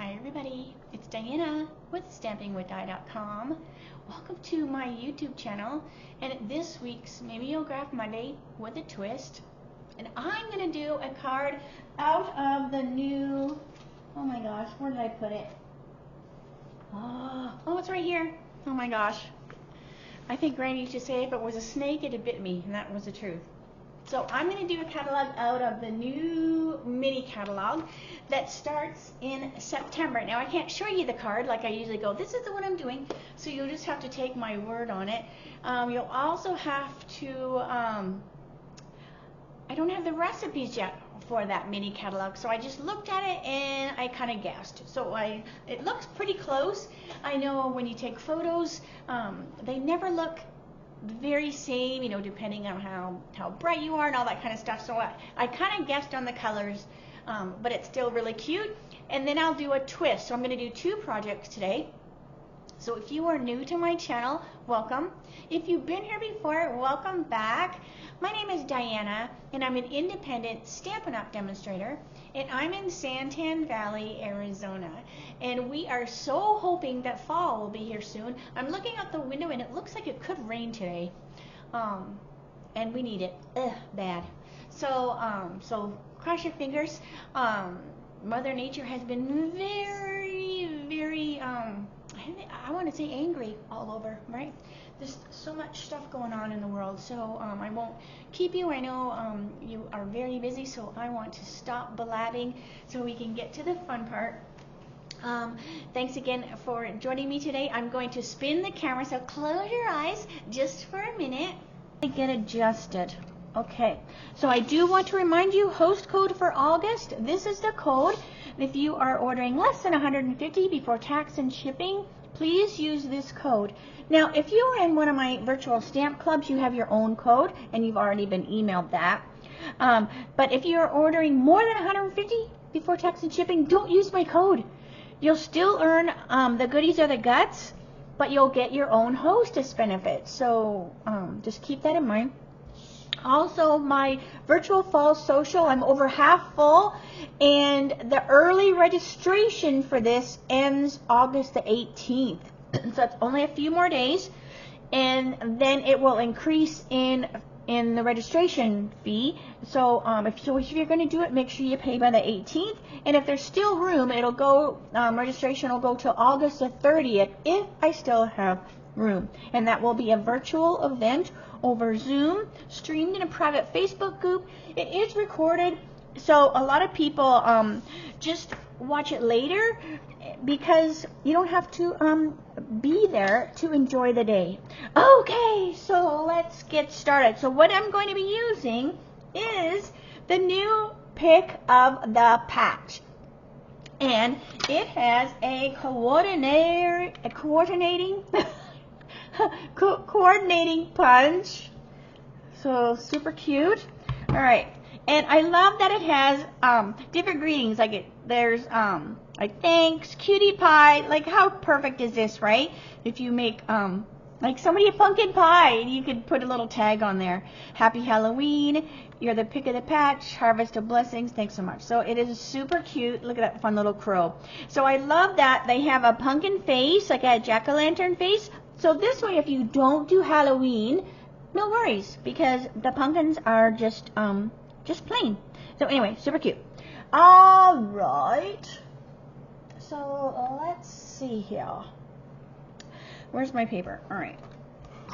Hi everybody, it's Diana with stampingwithdi.com. Welcome to my YouTube channel and this week's Mimeograph Monday with a twist. And I'm going to do a card out of the new, oh my gosh, where did I put it? Oh, it's right here. Oh my gosh. I think Granny used to say if it was a snake it had bit me, and that was the truth. So I'm going to do a catalog out of the new mini catalog that starts in September. Now I can't show you the card like I usually go, this is the one I'm doing, so you'll just have to take my word on it. You'll also have to, I don't have the recipes yet for that mini catalog, so I just looked at it and I kind of guessed. So it looks pretty close. I know when you take photos, they never look very same, you know, depending on how bright you are and all that kind of stuff. So I kind of guessed on the colors, but it's still really cute. And then I'll do a twist. So I'm going to do two projects today. So if you are new to my channel, welcome. If you've been here before, welcome back. My name is Diana, and I'm an independent Stampin' Up! Demonstrator, and I'm in Santan Valley, Arizona. And we are so hoping that fall will be here soon. I'm looking out the window, and it looks like it could rain today. And we need it. Bad. So cross your fingers. Mother Nature has been very, I want to say angry all over, right? There's so much stuff going on in the world, so I won't keep you. I know you are very busy, so I want to stop blabbing so we can get to the fun part. Thanks again for joining me today. I'm going to spin the camera, so close your eyes just for a minute. Get adjusted. Okay, so I do want to remind you, host code for August, this is the code. If you are ordering less than $150 before tax and shipping, please use this code. Now, if you are in one of my virtual stamp clubs, you have your own code, and you've already been emailed that. But if you're ordering more than $150 before tax and shipping, don't use my code. You'll still earn the goodies or the guts, but you'll get your own hostess benefit. So just keep that in mind. Also, my virtual fall social, I'm over half full, and the early registration for this ends August the 18th. So it's only a few more days, and then it will increase in the registration fee. So if you're going to do it, make sure you pay by the 18th. And if there's still room, it'll go registration will go till August the 30th if I still have room, and that will be a virtual event over Zoom, streamed in a private Facebook group. It is recorded, so a lot of people just watch it later because you don't have to be there to enjoy the day. Okay, so let's get started. So what I'm going to be using is the new pick of the patch, and it has a coordinating punch, so super cute. All right, and I love that it has different greetings, like there's like thanks, cutie pie. Like how perfect is this, right? If you make like somebody a pumpkin pie, you could put a little tag on there. Happy Halloween, you're the pick of the patch, harvest of blessings, thanks so much. So it is super cute. Look at that fun little crow. So I love that they have a pumpkin face, like a jack-o'-lantern face. So this way, if you don't do Halloween, no worries, because the pumpkins are just plain. So anyway, super cute. All right. So let's see here. Where's my paper? All right.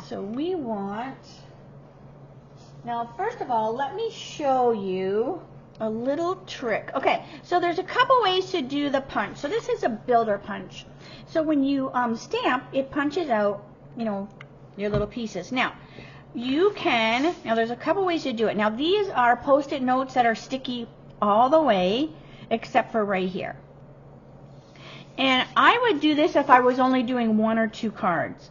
So we want. Now, first of all, let me show you a little trick. Okay. So there's a couple ways to do the punch. So this is a builder punch. So when you stamp, it punches out, you know, your little pieces. Now, there's a couple ways to do it. Now, these are Post-it notes that are sticky all the way, except for right here. And I would do this if I was only doing one or two cards.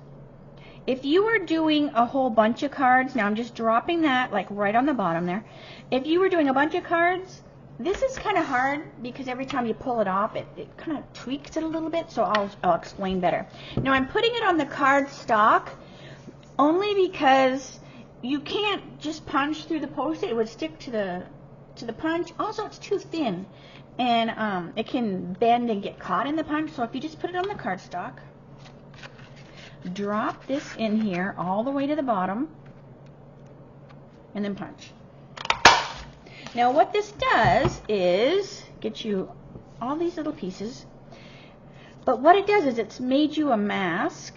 If you were doing a whole bunch of cards, now I'm just dropping that like right on the bottom there. If you were doing a bunch of cards, this is kind of hard because every time you pull it off, it kind of tweaks it a little bit, so I'll explain better. Now I'm putting it on the card stock only because you can't just punch through the Post-it. It would stick to the punch. Also, it's too thin. and it can bend and get caught in the punch. So if you just put it on the cardstock, drop this in here all the way to the bottom, and then punch. Now what this does is get you all these little pieces, but what it does is it's made you a mask.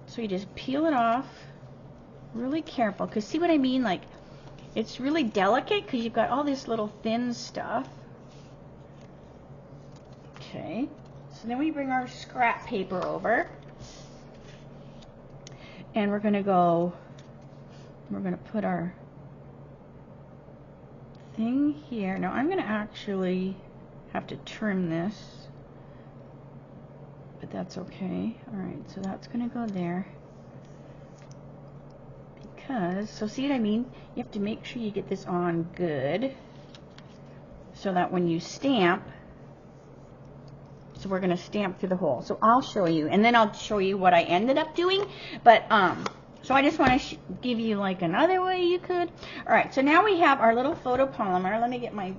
So you just peel it off really careful, because see what I mean, like it's really delicate because you've got all this little thin stuff. Okay, so then we bring our scrap paper over, and we're going to put our thing here. Now I'm going to actually have to trim this, but that's okay. Alright, so that's going to go there. Because, so see what I mean? You have to make sure you get this on good, so that when you stamp, so we're going to stamp through the hole. So I'll show you, and then I'll show you what I ended up doing. But, so I just want to give you like another way you could. Alright, so now we have our little photopolymer. Let me get my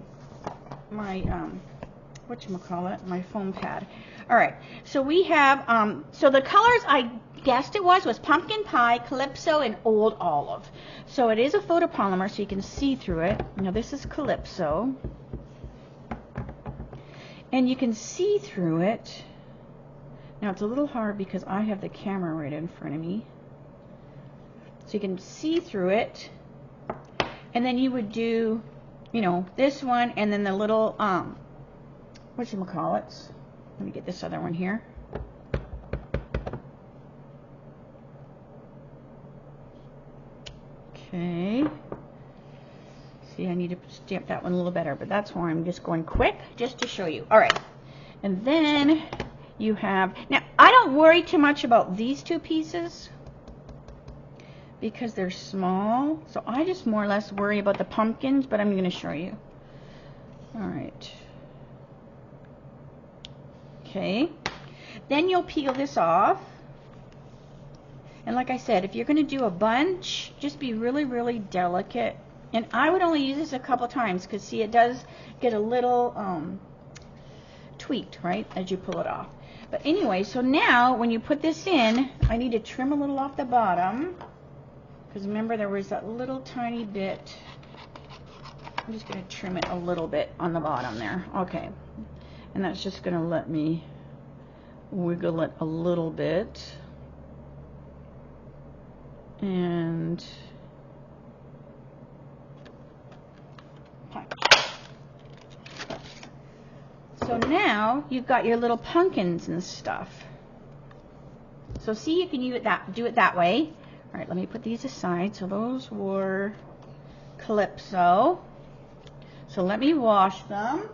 whatchamacallit, my foam pad. Alright, so we have, so the colors I guessed it was pumpkin pie, calypso, and old olive. So it is a photopolymer, so you can see through it. Now this is calypso, and you can see through it. Now it's a little hard because I have the camera right in front of me, so you can see through it. And then you would do, you know, this one, and then the little whatchamacallit. Let me get this other one here. Okay. See, I need to stamp that one a little better, but that's why I'm just going quick, just to show you. Alright. And then you have, now I don't worry too much about these two pieces because they're small. So I just more or less worry about the pumpkins, but I'm going to show you. Alright. Okay. Then you'll peel this off. And like I said, if you're going to do a bunch, just be really, really delicate. And I would only use this a couple times because, see, it does get a little tweaked, right, as you pull it off. But anyway, so now when you put this in, I need to trim a little off the bottom. Because remember, there was that little tiny bit. I'm just going to trim it a little bit on the bottom there. Okay. And that's just going to let me wiggle it a little bit. And punch. So now you've got your little pumpkins and stuff. So see, you can do it that way. All right, let me put these aside. So those were calypso. So let me wash them,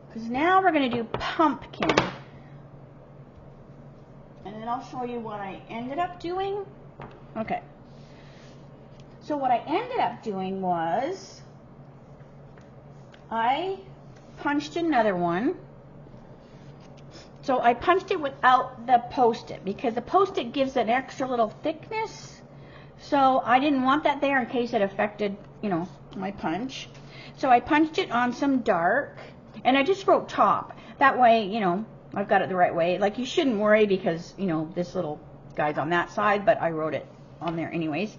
because now we're going to do pumpkin. And then I'll show you what I ended up doing. Okay. So what I ended up doing was I punched another one. So I punched it without the Post-it because the Post-it gives an extra little thickness. So I didn't want that there in case it affected, you know, my punch. So I punched it on some dark, and I just wrote top. That way, you know, I've got it the right way. Like, you shouldn't worry because, you know, this little guy's on that side, but I wrote it on there anyways.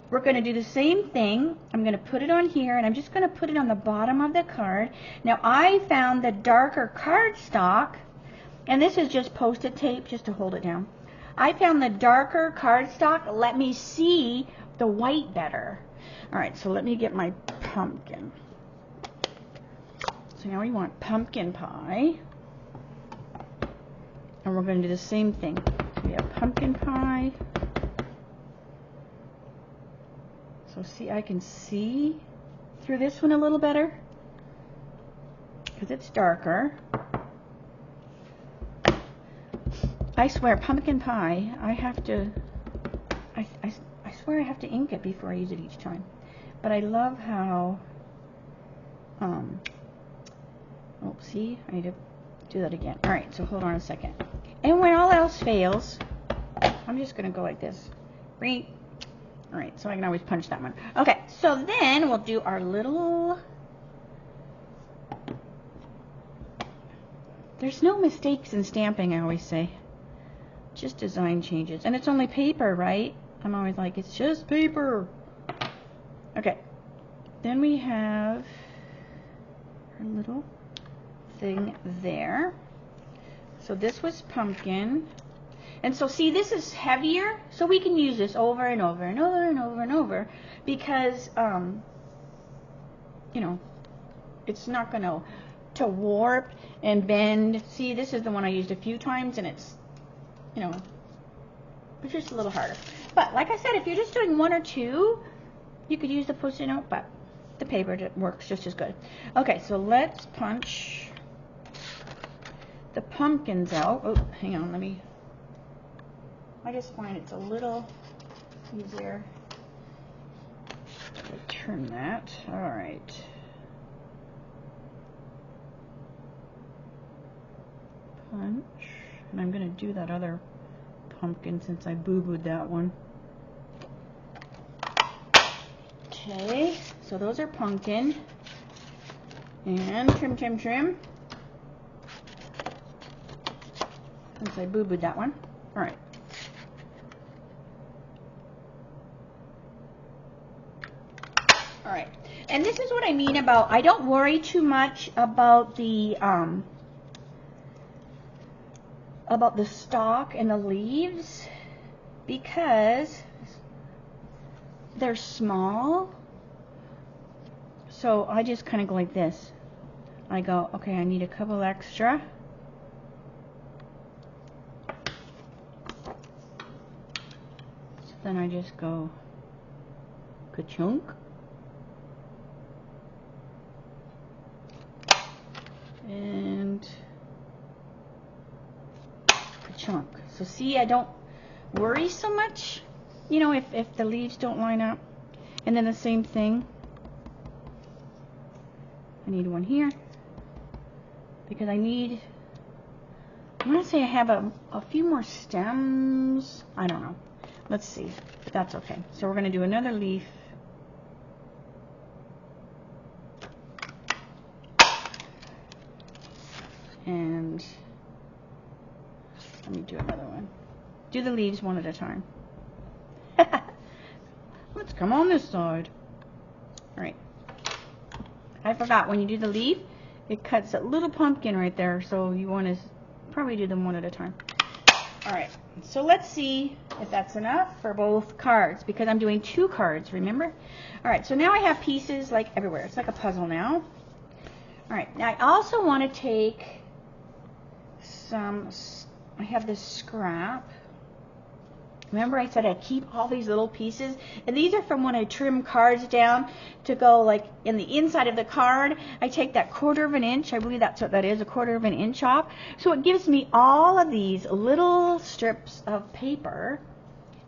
We're going to do the same thing. I'm going to put it on here, and I'm just going to put it on the bottom of the card. Now, I found the darker cardstock, and this is just Post-it tape just to hold it down. I found the darker cardstock let me see the white better. All right, so let me get my pumpkin. So now we want pumpkin pie. And we're going to do the same thing. So we have pumpkin pie. So see, I can see through this one a little better because it's darker. I swear, pumpkin pie, I have to, I swear I have to ink it before I use it each time. But I love how, oh, see, I need to do that again. All right, so hold on a second. And when all else fails, I'm just going to go like this. All right, so I can always punch that one. Okay, so then we'll do our little There's no mistakes in stamping, I always say. Just design changes. And it's only paper, right? I'm always like, it's just paper. Okay. Then we have our little thing there. So this was pumpkin. And so see, this is heavier, so we can use this over and over and over and over and over because, you know, it's not going to warp and bend. See, this is the one I used a few times, and it's, you know, it's just a little harder. But like I said, if you're just doing one or two, you could use the Post-it note, but the paper works just as good. Okay, so let's punch the pumpkins out. Oh, hang on, I just find it's a little easier to turn that. All right. Punch. And I'm going to do that other pumpkin since I boo-booed that one. Okay, so those are pumpkin. And trim, trim, trim. Since I boo-booed that one. All right. All right. And this is what I mean about, I don't worry too much about the stalk and the leaves because they're small. So I just kind of go like this. I go, okay, I need a couple extra. So then I just go ka-chunk. And ka-chunk. So see, I don't worry so much, you know, if the leaves don't line up. And then the same thing. I need one here because I want to say I have a few more stems. I don't know. Let's see, but that's okay. So we're going to do another leaf. And let me do another one. Do the leaves one at a time. Let's come on this side. All right. I forgot, when you do the leaf, it cuts that little pumpkin right there, so you want to probably do them one at a time. All right, so let's see if that's enough for both cards, because I'm doing 2 cards, remember? All right, so now I have pieces like everywhere. It's like a puzzle now. All right, now I also want to take I have this scrap. Remember I said I keep all these little pieces, and these are from when I trim cards down to go like in the inside of the card. I take that 1/4 of an inch, I believe that's what that is, a 1/4 of an inch off. So it gives me all of these little strips of paper,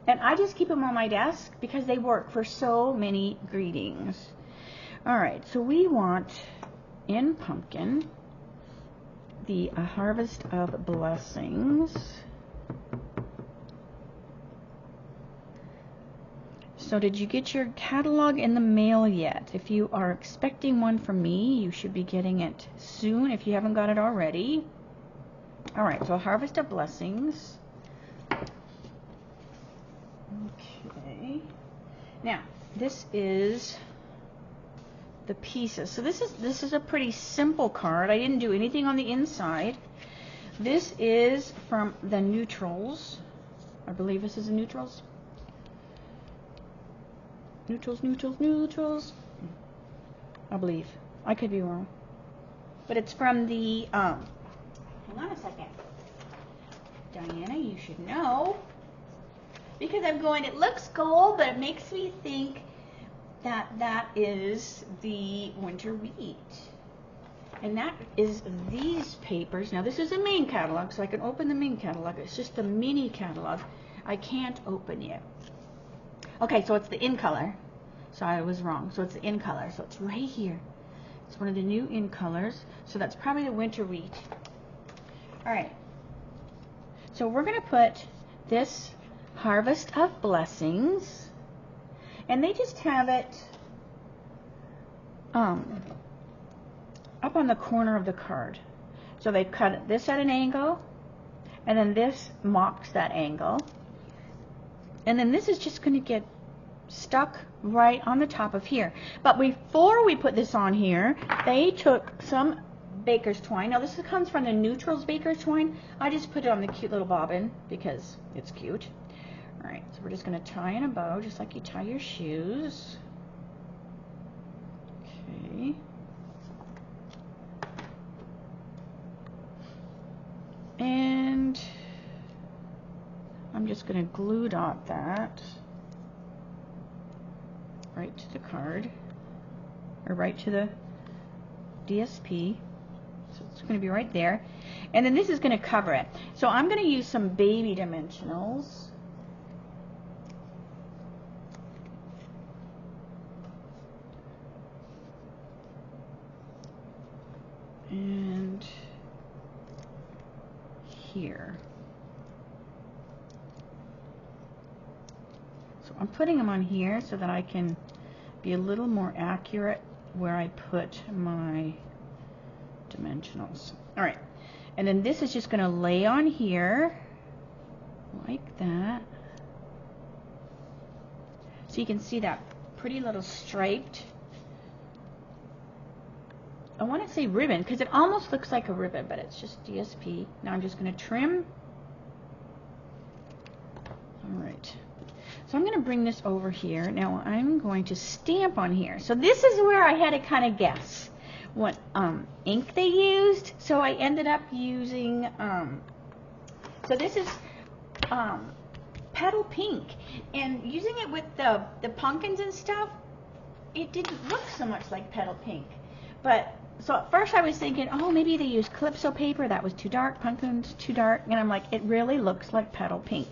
and I just keep them on my desk because they work for so many greetings. All right, so we want in pumpkin the Harvest of Blessings. So did you get your catalog in the mail yet? If you are expecting one from me, you should be getting it soon if you haven't got it already. All right, so Harvest of Blessings. Okay. Now, this is the pieces. So this is a pretty simple card. I didn't do anything on the inside. This is from the Neutrals. I believe this is the Neutrals. Neutrals. I believe. I could be wrong. But it's from the, hang on a second. Diana, you should know. Because I'm going, it looks gold, but it makes me think that that is the winter wheat. And that is these papers. Now this is the main catalog, so I can open the main catalog. It's just the mini catalog. I can't open it. Okay, so it's the in color. So I was wrong. So it's the in color. So it's right here. It's one of the new in colors. So that's probably the winter wheat. All right. So we're going to put this Harvest of Blessings. And they just have it up on the corner of the card. So they cut this at an angle, and then this mocks that angle. And then this is just going to get stuck right on the top of here. But before we put this on here, they took some baker's twine. Now this comes from the Neutrals baker's twine. I just put it on the cute little bobbin because it's cute. Alright, so we're just going to tie in a bow just like you tie your shoes. Okay. And I'm just going to glue dot that right to the card, or right to the DSP. So it's going to be right there. And then this is going to cover it. So I'm going to use some baby dimensionals. And here. So I'm putting them on here so that I can be a little more accurate where I put my dimensionals. Alright, and then this is just going to lay on here like that. So you can see that pretty little striped, I want to say ribbon, because it almost looks like a ribbon, but it's just DSP. Now I'm just going to trim. Alright. So I'm going to bring this over here. Now I'm going to stamp on here. So this is where I had to kind of guess what ink they used. So I ended up using, so this is Petal Pink. And using it with the pumpkins and stuff, it didn't look so much like Petal Pink. But, so at first I was thinking, oh, maybe they used Calypso paper. That was too dark. Pumpkins, too dark. And I'm like, it really looks like Petal Pink.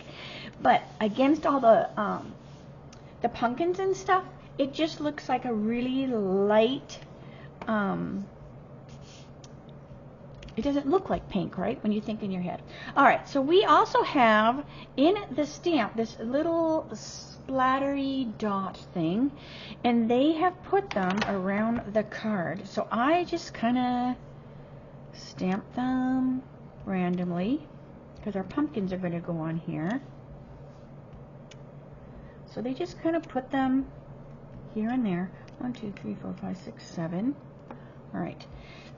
But against all the pumpkins and stuff, it just looks like a really light, it doesn't look like pink, right, when you think in your head. Alright, so we also have in the stamp this little splattery dot thing, and they have put them around the card. So I just kind of stamp them randomly, because our pumpkins are going to go on here. So they just kind of put them here and there. 1, 2, 3, 4, 5, 6, 7. All right.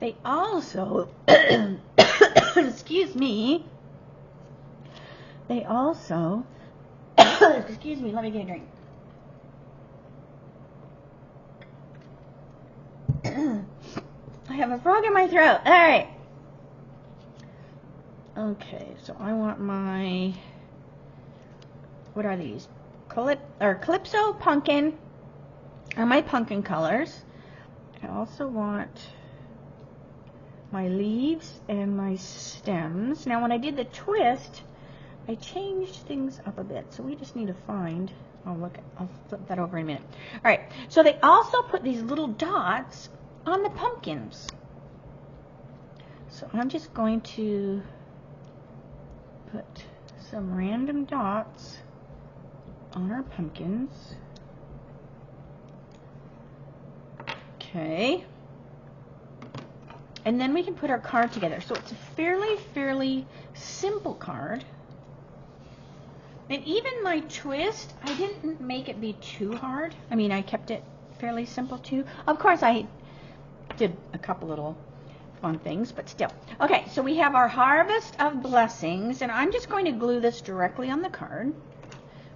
They also, excuse me, they also, excuse me, let me get a drink. I have a frog in my throat. All right. Okay, so I want my, what are these? Calypso pumpkin are my pumpkin colors. I also want my leaves and my stems. Now when I did the twist, I changed things up a bit, so we just need to find, I'll flip that over in a minute. Alright, so they also put these little dots on the pumpkins. So I'm just going to put some random dots on our pumpkins. Okay. And then we can put our card together. So it's a fairly simple card. And even my twist, I didn't make it be too hard. I mean, I kept it fairly simple too. Of course, I did a couple little fun things, but still. Okay, so we have our Harvest of Blessings, and I'm just going to glue this directly on the card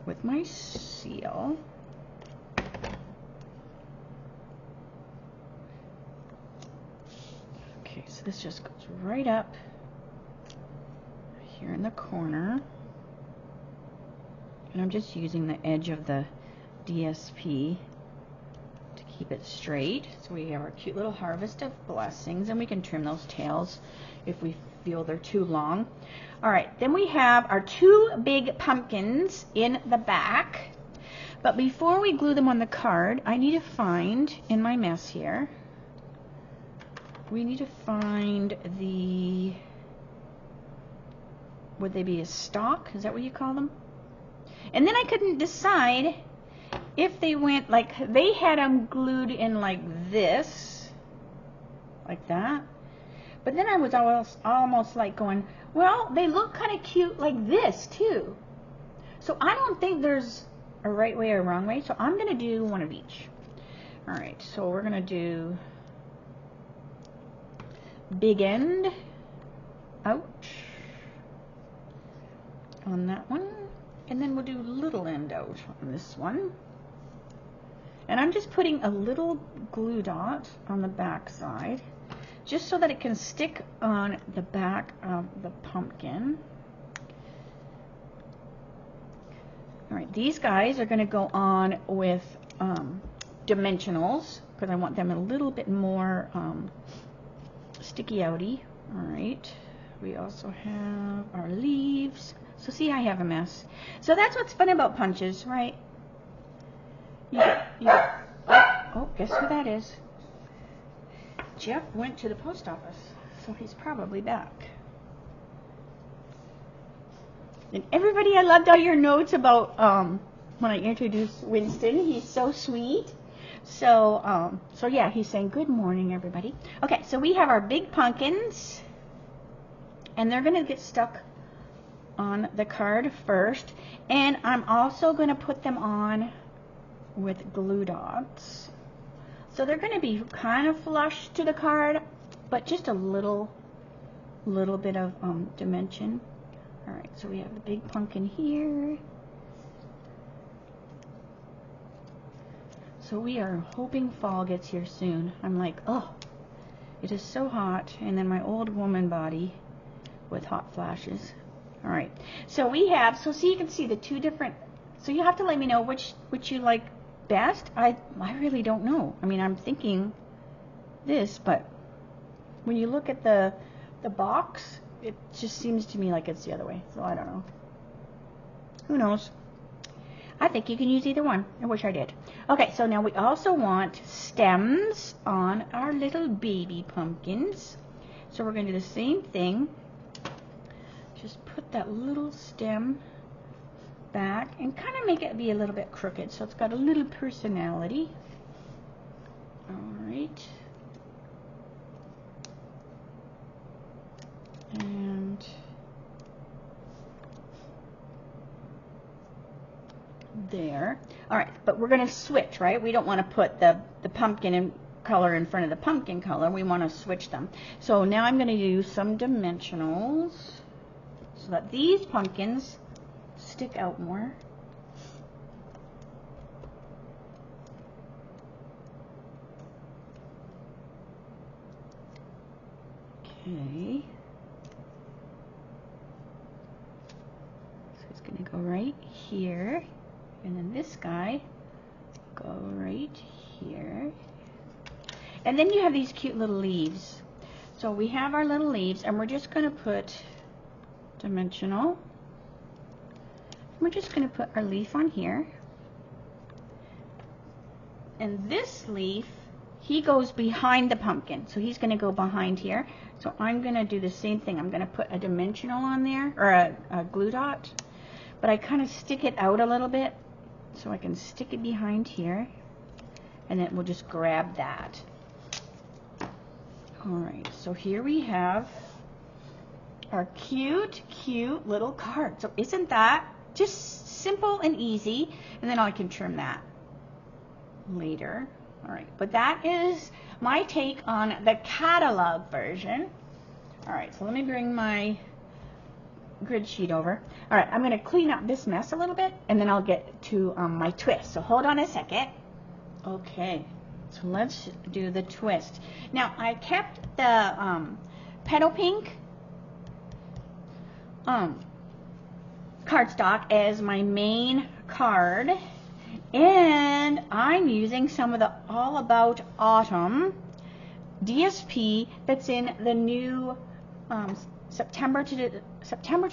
with my seal. Okay, so this just goes right up here in the corner. And I'm just using the edge of the DSP to keep it straight. So we have our cute little Harvest of Blessings, and we can trim those tails if we feel they're too long. Alright, then we have our two big pumpkins in the back. But before we glue them on the card, I need to find, in my mess here, we need to find the, would they be a stalk? Is that what you call them? And then I couldn't decide if they went, like, they had them glued in like this, like that. But then I was almost like going, well, they look kind of cute like this too. So I don't think there's a right way or wrong way. So I'm going to do one of each. All right, so we're going to do big end out on that one. And then we'll do little end out on this one. And I'm just putting a little glue dot on the back side, just so that it can stick on the back of the pumpkin. All right, these guys are going to go on with dimensionals, because I want them a little bit more sticky outy. All right, we also have our leaves. So see, I have a mess. So that's what's fun about punches, right? Oh, guess who that is? Jeff went to the post office, so he's probably back. And everybody, I loved all your notes about when I introduced Winston. He's so sweet. So yeah, he's saying good morning, everybody. Okay, so we have our big pumpkins, and they're going to get stuck on the card first, and I'm also going to put them on with glue dots. So they're going to be kind of flush to the card, but just a little bit of dimension. All right, so we have the big pumpkin here. So we are hoping fall gets here soon. I'm like, oh, it is so hot, and then my old woman body with hot flashes. All right, so we have, so you can see the two different, so you have to let me know which you like best. I really don't know. I mean, I'm thinking this, but when you look at the box, it just seems to me like it's the other way. So I don't know. Who knows? I think you can use either one. I wish I did. Okay, so now we also want stems on our little baby pumpkins. So we're going to do the same thing. Just put that little stem back and kind of make it be a little bit crooked, so it's got a little personality. All right. And there. All right, but we're going to switch, right? We don't want to put the pumpkin in color in front of the pumpkin color. We want to switch them. So now I'm going to use some dimensionals so that these pumpkins stick out more. Okay. So it's going to go right here. And then this guy go right here. And then you have these cute little leaves. So we have our little leaves, and we're just going to put dimensional. We're just going to put our leaf on here. And this leaf, he goes behind the pumpkin. So he's going to go behind here. So I'm going to do the same thing. I'm going to put a dimensional on there, or a glue dot. But I kind of stick it out a little bit, so I can stick it behind here. And then we'll just grab that. Alright, so here we have our cute little card. So isn't that just simple and easy? And then I can trim that later. Alright, but that is my take on the catalog version. Alright, so let me bring my grid sheet over. Alright, I'm going to clean up this mess a little bit, and then I'll get to my twist. So hold on a second. Okay, so let's do the twist. Now, I kept the Petal Pink cardstock as my main card, and I'm using some of the All About Autumn DSP that's in the new September to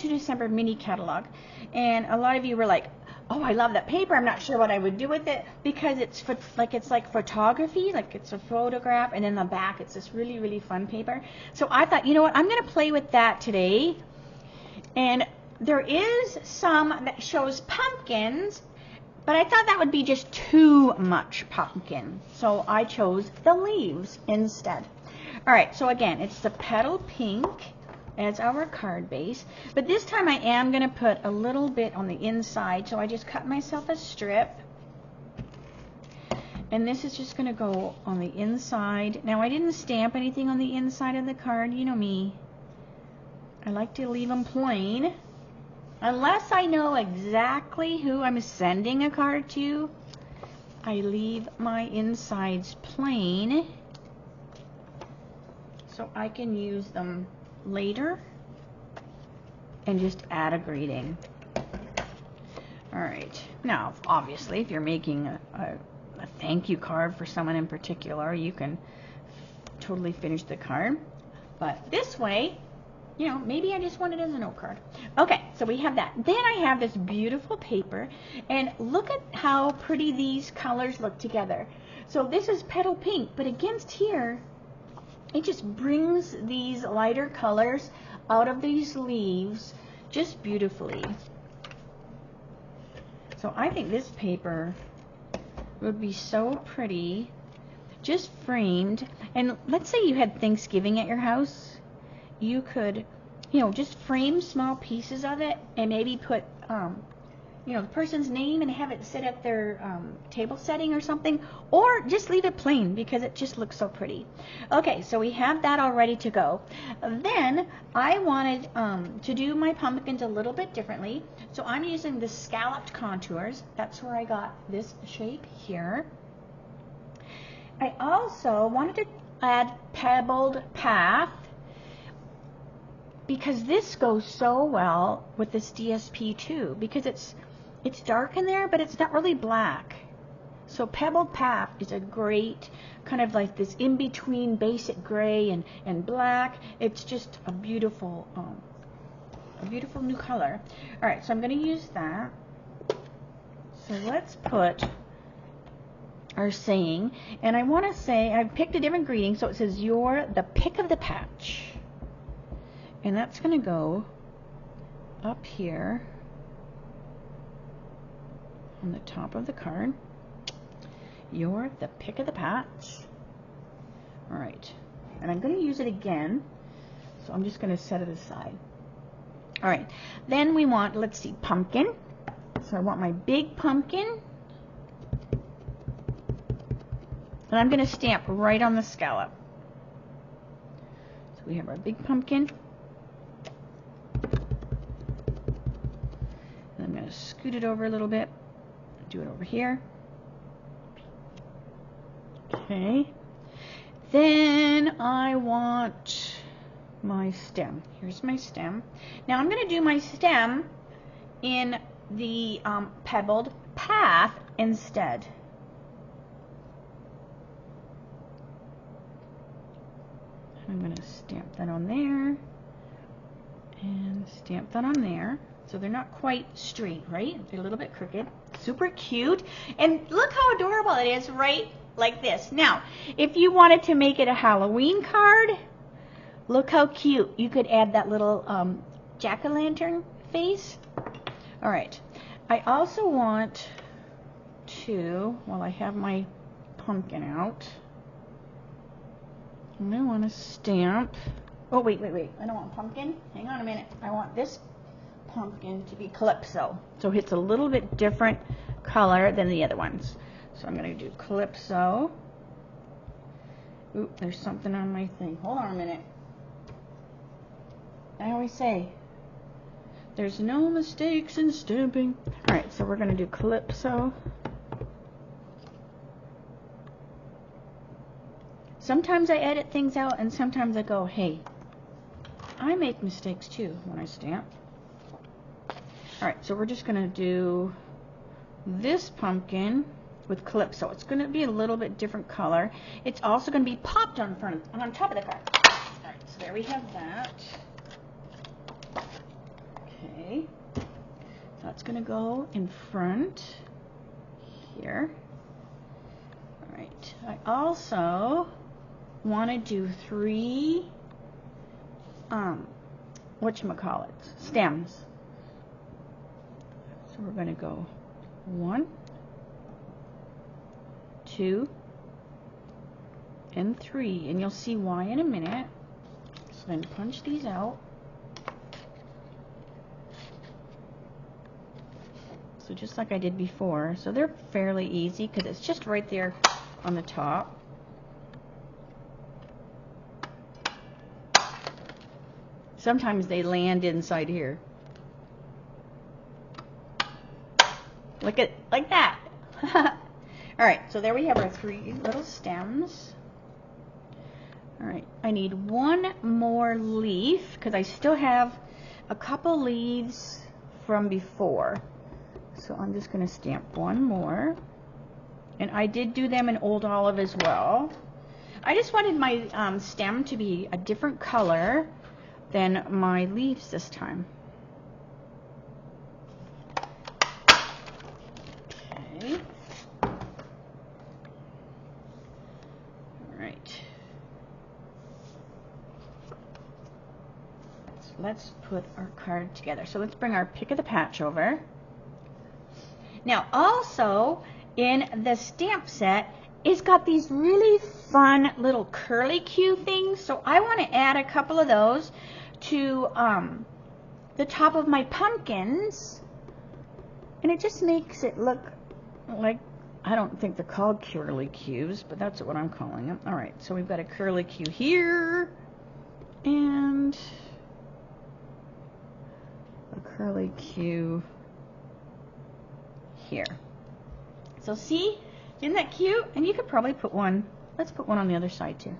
December mini catalog. And a lot of you were like, oh, I love that paper. I'm not sure what I would do with it, because it's like photography, like it's a photograph, and in the back it's this really fun paper. So I thought, you know what, I'm going to play with that today. And there is some that shows pumpkins, but I thought that would be just too much pumpkin. So I chose the leaves instead. All right, so again, it's the petal pink as our card base, but this time I am going to put a little bit on the inside, so I just cut myself a strip, and this is just going to go on the inside. Now, I didn't stamp anything on the inside of the card. You know me, I like to leave them plain unless I know exactly who I'm sending a card to. I leave my insides plain so I can use them later and just add a greeting. All right, now obviously if you're making a thank you card for someone in particular, you can totally finish the card, but this way, you know, maybe I just want it as a note card. Okay, so we have that. Then I have this beautiful paper, and look at how pretty these colors look together. So this is petal pink, but against here, it just brings these lighter colors out of these leaves just beautifully. So I think this paper would be so pretty, just framed. And let's say you had Thanksgiving at your house. You could, you know, just frame small pieces of it and maybe put, you know, the person's name and have it sit at their table setting or something, or just leave it plain because it just looks so pretty. Okay, so we have that all ready to go. Then I wanted to do my pumpkins a little bit differently, so I'm using the scalloped contours. That's where I got this shape here. I also wanted to add pebbled path because this goes so well with this DSP too, because it's dark in there, but it's not really black. So pebbled path is a great kind of like this in-between basic gray and black. It's just a beautiful new color. All right, so I'm going to use that. So let's put our saying, and I want to say, I picked a different greeting, so it says, "You're the pick of the patch." And that's going to go up here on the top of the card. You're the pick of the patch. All right, and I'm going to use it again, so I'm just going to set it aside. All right, then we want, let's see, pumpkin. So I want my big pumpkin, and I'm going to stamp right on the scallop. So we have our big pumpkin. And I'm going to scoot it over a little bit. Do it over here. Okay. Then I want my stem. Here's my stem. Now I'm going to do my stem in the pebbled path instead. I'm going to stamp that on there and stamp that on there. So they're not quite straight, right? They're a little bit crooked. Super cute. And look how adorable it is, right? Like this. Now, if you wanted to make it a Halloween card, look how cute. You could add that little jack-o'-lantern face. All right. I also want to, while I have my pumpkin out, I want to stamp. Oh, wait. I don't want pumpkin. Hang on a minute. I want this pumpkin to be Calypso. So it's a little bit different color than the other ones. So I'm going to do Calypso. Ooh, there's something on my thing. Hold on a minute. I always say, there's no mistakes in stamping. Alright, so we're going to do Calypso. Sometimes I edit things out, and sometimes I go, hey, I make mistakes too when I stamp. Alright, so we're just going to do this pumpkin with Calypso. It's going to be a little bit different color. It's also going to be popped on top of the card. Alright, so there we have that. Okay, so that's going to go in front here. Alright, I also want to do 3 stems. So we're going to go 1, 2, and 3, and you'll see why in a minute. So then punch these out. So just like I did before. So they're fairly easy because it's just right there on the top. Sometimes they land inside here. Look at, like that. Alright, so there we have our 3 little stems. Alright, I need one more leaf because I still have a couple leaves from before. So I'm just going to stamp one more. And I did do them in Old Olive as well. I just wanted my stem to be a different color than my leaves this time. Okay. Alright. So let's put our card together. So let's bring our pick of the patch over. Now also in the stamp set, it's got these really fun little curly Q things. So I want to add a couple of those to the top of my pumpkins. And it just makes it look like, I don't think they're called curly Qs, but that's what I'm calling them. Alright, so we've got a curly Q here. And a curly Q here. So see, isn't that cute? And you could probably put one, let's put one on the other side too.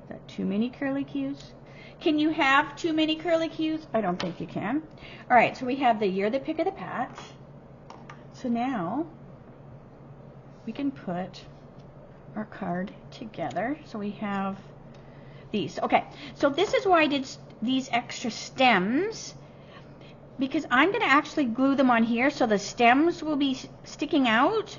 Is that too many curly Qs? Can you have too many curly Qs? I don't think you can. Alright, so we have the You're the Pick of the Patch. So now we can put our card together. So we have these. Okay, so this is why I did these extra stems, because I'm going to actually glue them on here so the stems will be sticking out.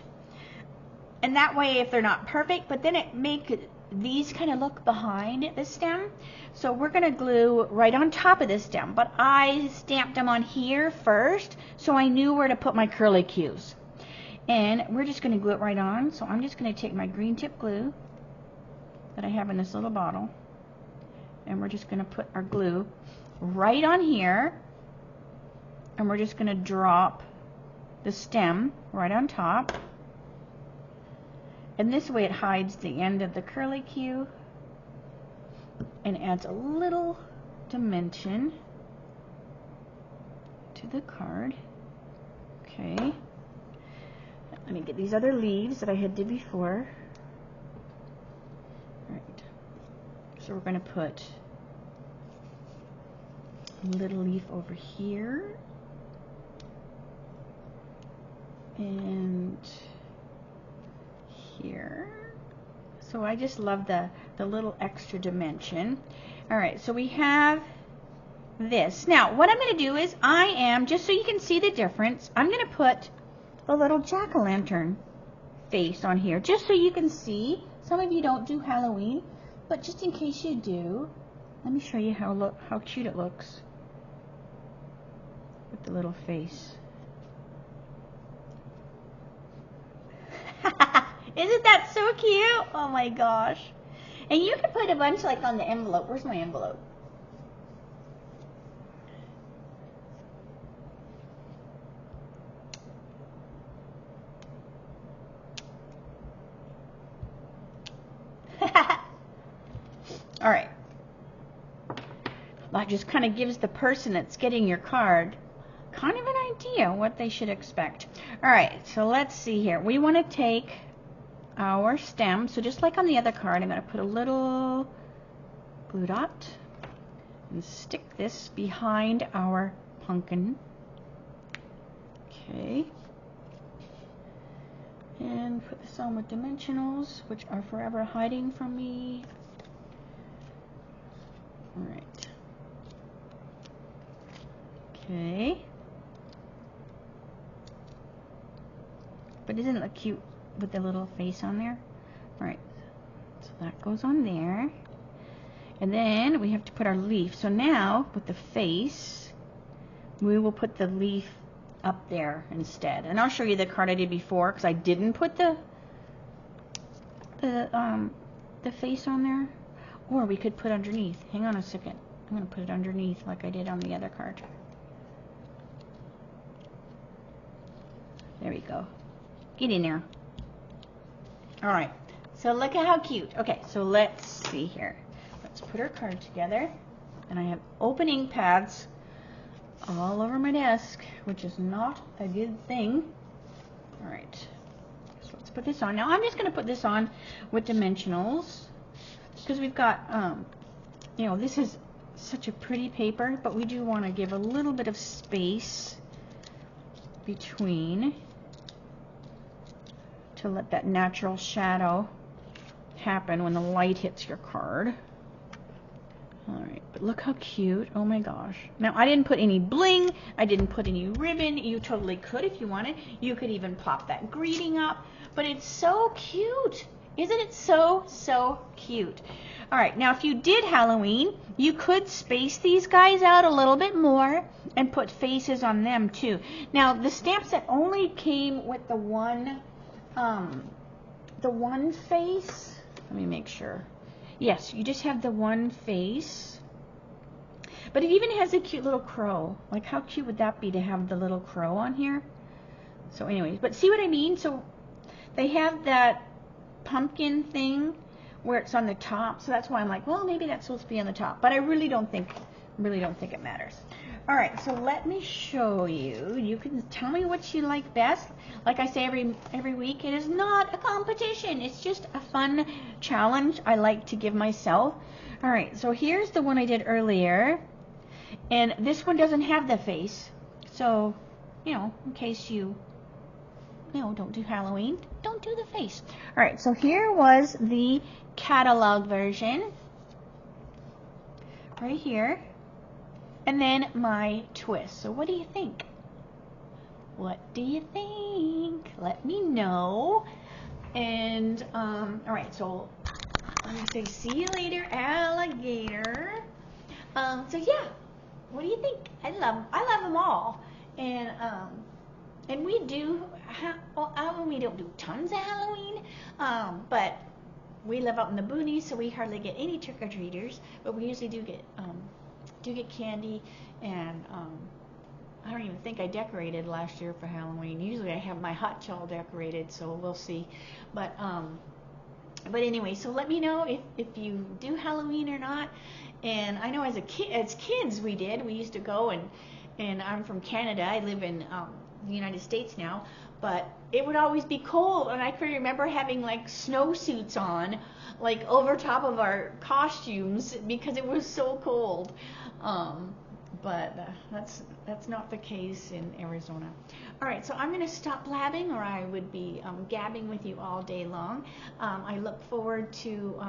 And that way, if they're not perfect, but then it makes these kind of look behind the stem. So we're going to glue right on top of the stem, but I stamped them on here first so I knew where to put my curly Qs. And we're just going to glue it right on. So I'm just going to take my green tip glue that I have in this little bottle, and we're just going to put our glue right on here. And we're just going to drop the stem right on top. And this way it hides the end of the curly Q and adds a little dimension to the card. Okay. Let me get these other leaves that I had did before. Alright. So we're going to put a little leaf over here. And here. So I just love the little extra dimension. Alright, so we have this. Now, what I'm going to do is I am, just so you can see the difference, I'm going to put a little jack-o'-lantern face on here, just so you can see. Some of you don't do Halloween, but just in case you do, let me show you how cute it looks with the little face. Isn't that so cute? Oh my gosh. And you can put a bunch like on the envelope. Where's my envelope? Alright. That just kind of gives the person that's getting your card kind of an idea what they should expect. Alright, so let's see here. We want to take our stem, so just like on the other card, I'm going to put a little glue dot and stick this behind our pumpkin. Okay. And put this on with dimensionals, which are forever hiding from me. Alright. Okay. But isn't it look cute with the little face on there? Alright, so that goes on there. And then we have to put our leaf. So now, with the face, we will put the leaf up there instead. And I'll show you the card I did before, because I didn't put the face on there. Or we could put underneath. Hang on a second. I'm going to put it underneath like I did on the other card. There we go. Get in there. All right. So look at how cute. Okay, so let's see here. Let's put our card together. And I have opening pads all over my desk, which is not a good thing. All right. So let's put this on. Now I'm just going to put this on with dimensionals, because we've got, you know, this is such a pretty paper, but we do want to give a little bit of space between to let that natural shadow happen when the light hits your card. Alright, but look how cute. Oh my gosh. Now, I didn't put any bling. I didn't put any ribbon. You totally could if you wanted. You could even pop that greeting up. But it's so cute. Isn't it so, so cute? Alright, now if you did Halloween, you could space these guys out a little bit more and put faces on them too. Now, the stamp set only came with the one face. Let me make sure. Yes, you just have the one face. But it even has a cute little crow. Like, how cute would that be to have the little crow on here? So anyways, but see what I mean? So they have that pumpkin thing where it's on the top. So that's why I'm like, well, maybe that's supposed to be on the top. But I really don't think it matters. All right, so let me show you. You can tell me what you like best. Like I say every week, it is not a competition. It's just a fun challenge I like to give myself. All right, so here's the one I did earlier. And this one doesn't have the face. So, you know, in case you don't do Halloween, don't do the face. All right, so here was the catalog version. Right here. And then my twist. So what do you think? What do you think? Let me know. And, all right, so I'm going to say, see you later, alligator. So yeah, what do you think? I love them all. And we do, we don't do tons of Halloween, but we live out in the boonies, so we hardly get any trick-or-treaters, but we usually do get candy, and I don't even think I decorated last year for Halloween. Usually I have my hot chow decorated, so we'll see. But anyway, so let me know if you do Halloween or not. And I know as kids we used to go, and I'm from Canada. I live in the United States now, but it would always be cold, and I can remember having like snowsuits on, like over top of our costumes, because it was so cold. But that's not the case in Arizona. All right, so I'm going to stop blabbing, or I would be gabbing with you all day long. I look forward to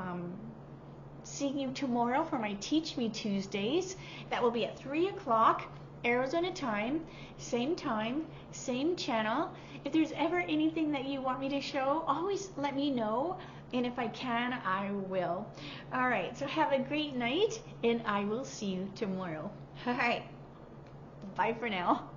seeing you tomorrow for my Teach Me Tuesdays. That will be at 3 o'clock Arizona time, same channel. If there's ever anything that you want me to show, always let me know, and if I can, I will. All right, so have a great night, and I will see you tomorrow. All right, bye for now.